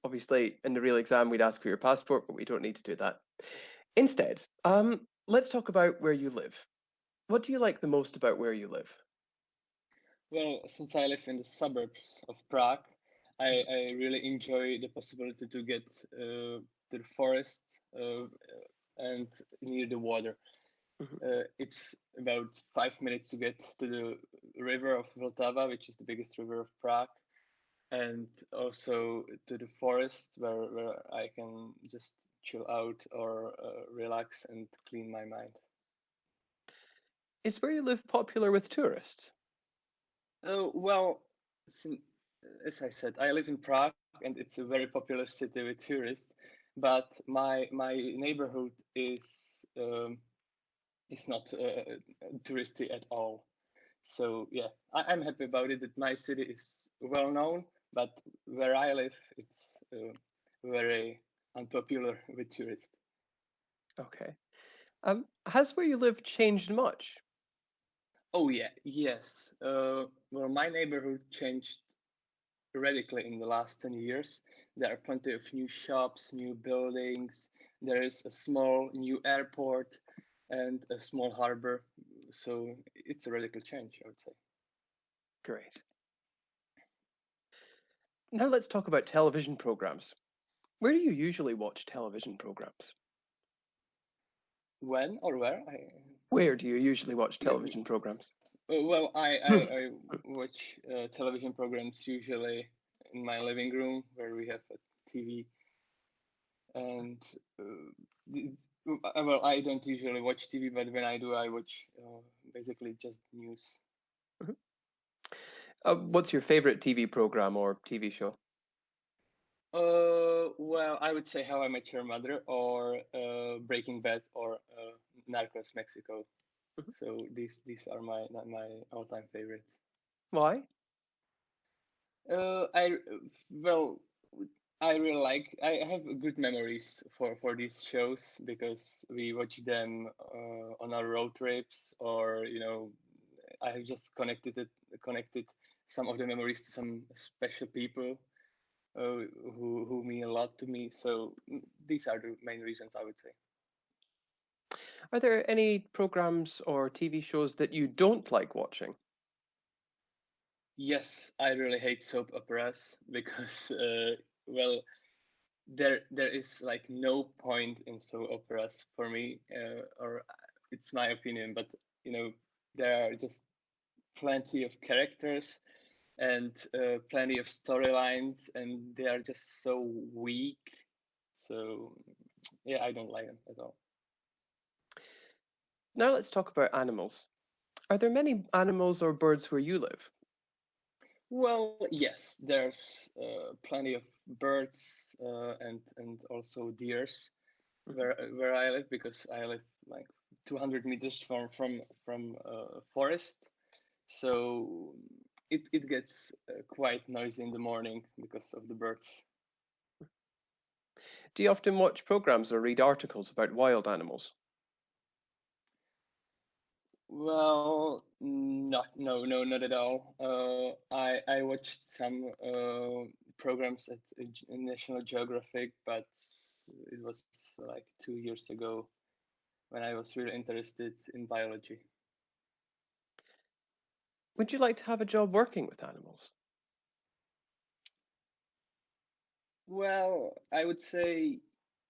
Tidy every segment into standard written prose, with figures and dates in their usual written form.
Obviously, in the real exam, we'd ask for your passport, but we don't need to do that. Instead, let's talk about where you live. What do you like the most about where you live? Well, since I live in the suburbs of Prague, I really enjoy the possibility to get to the forest and near the water. Mhm. It's about 5 minutes to get to the river of Vltava, which is the biggest river of Prague, and also to the forest where I can just chill out or relax and clean my mind. Is where you live popular with tourists? Well, sin- as I said, I live in Prague, and it's a very popular city with tourists. But my neighborhood is not touristy at all. So yeah, I'm happy about it. That my city is well known, but where I live, it's very unpopular with tourists. Okay. Has where you live changed much? Oh yeah, yes. Well, my neighborhood changed radically in the last 10 years. There are plenty of new shops, new buildings. There is a small new airport and a small harbor. So it's a radical change, I would say. Great. Now let's talk about television programs. Where do you usually watch television programs? When or where? Where do you usually watch Yeah, television programs? well, I watch television programs usually in my living room where we have a TV. And well, I don't usually watch TV, but when I do, I watch basically just news. What's your favorite TV program or TV show? Well, I would say How I Met Your Mother or Breaking Bad or Narcos Mexico. Mhm. So these are my all-time favorites. Why? I well, I really like. I have good memories for these shows because we watch them on our road trips, or I have just connected some of the memories to some special people who mean a lot to me. So these are the main reasons I would say. Are there any programs or TV shows that you don't like watching? Yes, I really hate soap operas because well, there is like no point in soap operas for me, or it's my opinion, but you know there are just plenty of characters and plenty of storylines, and they are just so weak. So yeah, I don't like them at all. Now let's talk about animals. Are there many animals or birds where you live? Well, yes, there's plenty of birds and also deers Mhm. where I live because I live like 200 meters from forest. So it gets quite noisy in the morning because of the birds. Do you often watch programs or read articles about wild animals? Well, not no no not at all. I watched some programs at National Geographic, but it was like 2 years ago when I was really interested in biology. Would you like to have a job working with animals? Well, I would say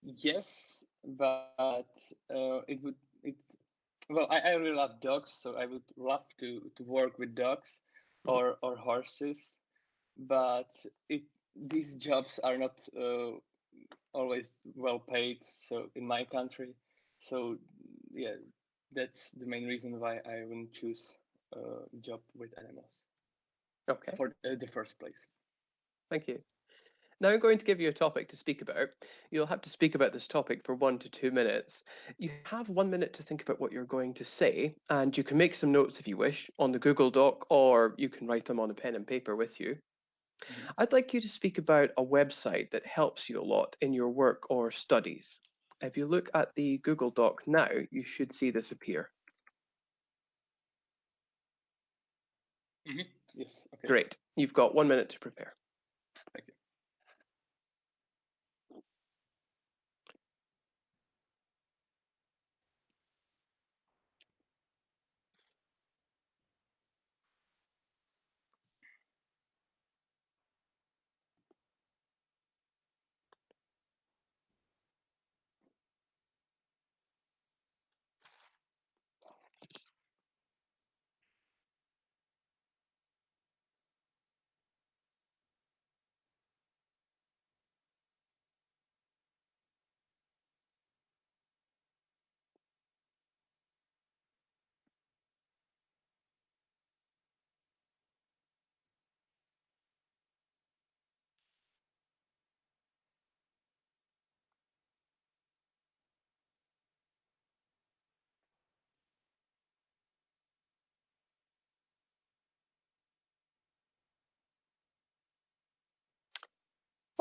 yes, but it would it's well, I really love dogs, so I would love to work with dogs Mhm. or horses, but it these jobs are not always well paid. So in my country, so yeah, that's the main reason why I wouldn't choose a job with animals Okay, for the first place. thank you. Now I'm going to give you a topic to speak about. You'll have to speak about this topic for 1 to 2 minutes. You have 1 minute to think about what you're going to say, and you can make some notes if you wish on the Google Doc, or you can write them on a pen and paper with you. Mhm. I'd like you to speak about a website that helps you a lot in your work or studies. If you look at the Google Doc now, you should see this appear. Mhm. Yes. Okay. Great. You've got 1 minute to prepare. Thank you.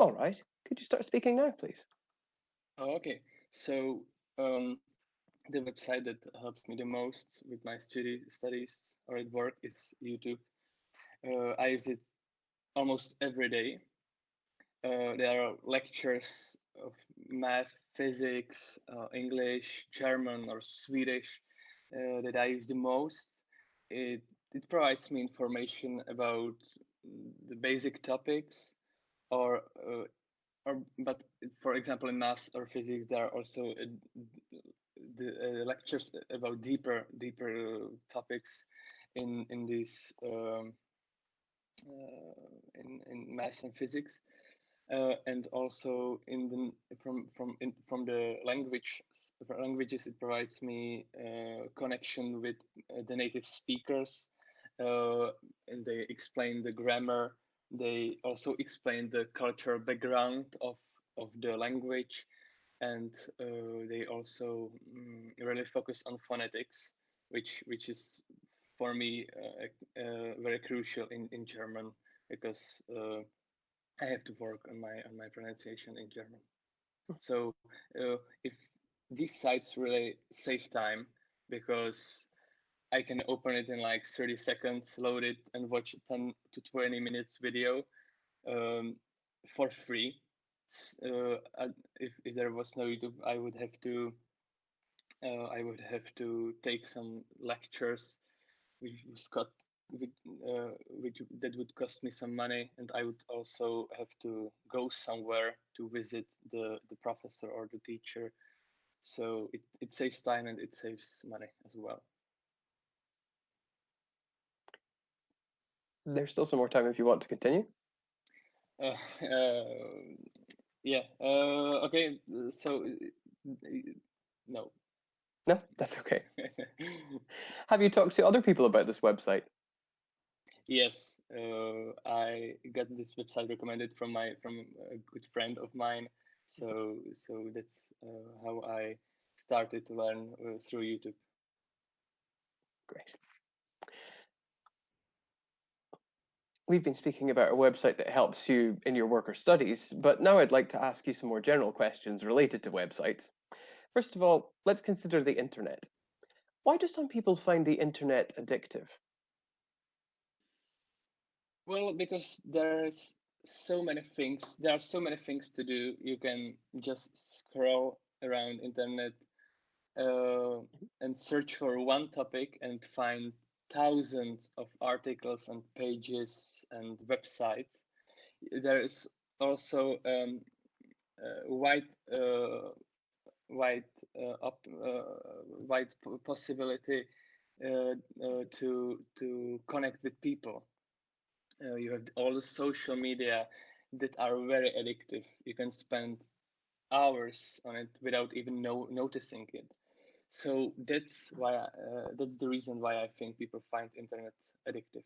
All right. Could you start speaking now, please? Oh, okay. So um, the website that helps me the most with my studies or at work is YouTube. I use it almost every day. There are lectures of math, physics, English, German, or Swedish that I use the most. It provides me information about the basic topics, or but for example in maths or physics there are also the lectures about deeper topics in these in maths and physics, and also in the from the languages it provides me connection with the native speakers, and they explain the grammar. They also explain the cultural background of the language, and they also really focus on phonetics, which is for me very crucial in German, because I have to work on my pronunciation in German. So if these sites really save time, because I can open it in like 30 seconds, load it, and watch 10 to 20 minutes video um, for free. If there was no YouTube, I would have to take some lectures, which was got which that would cost me some money, and I would also have to go somewhere to visit the professor or the teacher. So it saves time and it saves money as well. There's still some more time if you want to continue. Uh, yeah. Okay. So no. No, that's okay. Have you talked to other people about this website? Yes, I got this website recommended from a good friend of mine. So that's how I started to learn through YouTube. Great. We've been speaking about a website that helps you in your work or studies, but now I'd like to ask you some more general questions related to websites. First of all, let's consider the internet. Why do some people find the internet addictive? Well, because there's so many things. There are so many things to do. You can just scroll around internet uh, and search for one topic and find thousands of articles and pages and websites. There is also wide wide wide possibility to connect with people. You have all the social media that are very addictive. You can spend hours on it without even noticing it. So that's the reason why I think people find internet addictive.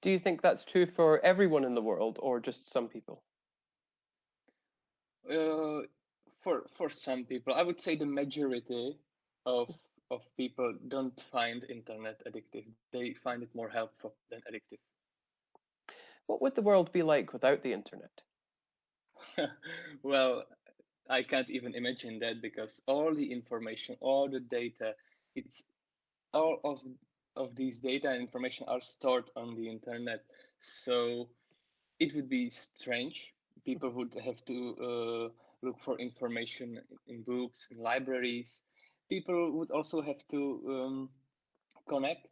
Do you think that's true for everyone in the world or just some people? Uh, for some people, I would say the majority of of people don't find internet addictive. They find it more helpful than addictive. What would the world be like without the internet? Well, I can't even imagine that, because all the information, all the data, it's all of these data and information are stored on the internet. So it would be strange. People would have to look for information in books, in libraries. People would also have to connect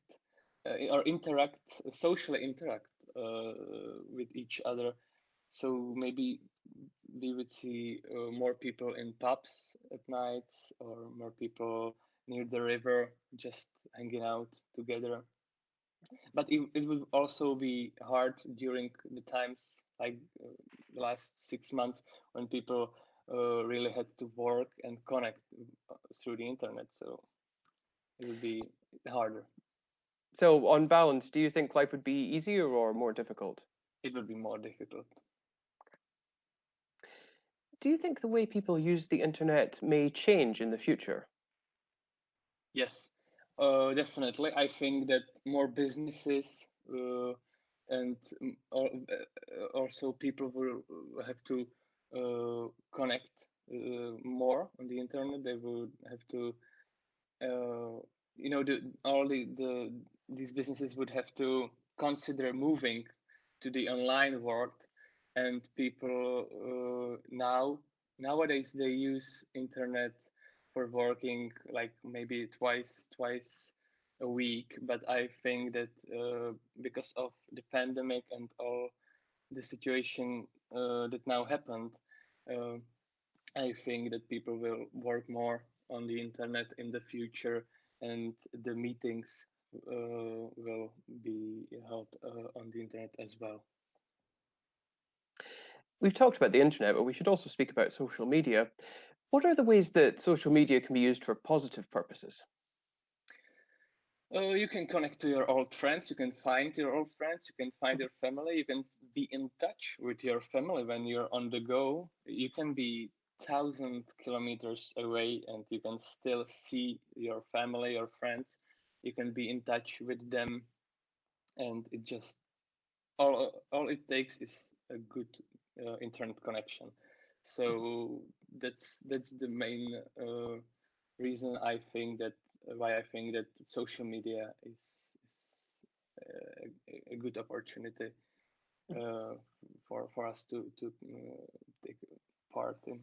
or interact, socially interact with each other. So maybe we would see more people in pubs at nights, or more people near the river just hanging out together. But it will also be hard during the times like the last 6 months, when people really had to work and connect through the internet. So it would be harder. So, on balance, do you think life would be easier or more difficult? It would be more difficult. Do you think the way people use the internet may change in the future? Yes, definitely. I think that more businesses and also people will have to connect more on the internet. They would have to uh, all these businesses would have to consider moving to the online world, and people nowadays they use internet for working like maybe twice a week. But I think that because of the pandemic and all the situation that now happened, uh, I think that people will work more on the internet in the future, and the meetings will be held on the internet as well. We've talked about the internet, but we should also speak about social media. What are the ways that social media can be used for positive purposes? You can connect to your old friends, you can find your old friends, you can find your family, you can be in touch with your family when you're on the go. You can be 1,000 kilometers away and you can still see your family, your friends. You can be in touch with them, and it just all it takes is a good internet connection. So that's the main reason I think that why I think that social media is a good opportunity uh, for us to take part in.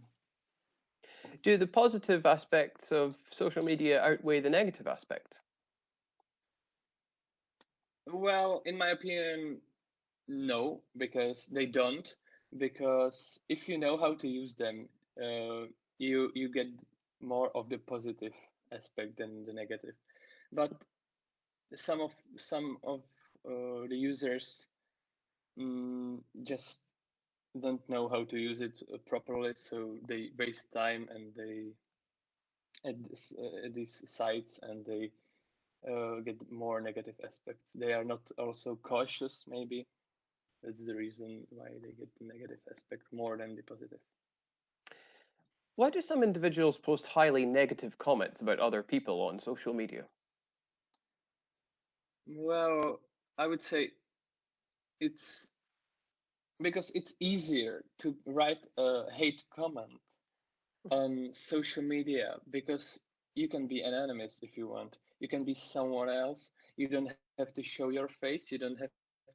Do the positive aspects of social media outweigh the negative aspects? Well, in my opinion, no, because they don't. Because if you know how to use them, you get more of the positive aspect than the negative. But some of the users just don't know how to use it properly, so they waste time and they at these sites, and they get more negative aspects. They are not also cautious, maybe. That's the reason why they get the negative aspect more than the positive. Why do some individuals post highly negative comments about other people on social media? Well, I would say it's because it's easier to write a hate comment on social media, because you can be anonymous if you want. You can be someone else. You don't have to show your face. You don't have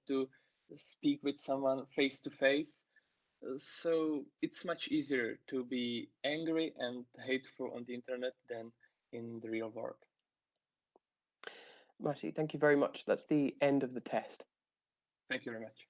to speak with someone face to face. So it's much easier to be angry and hateful on the internet than in the real world. Marty, thank you very much. That's the end of the test. Thank you very much.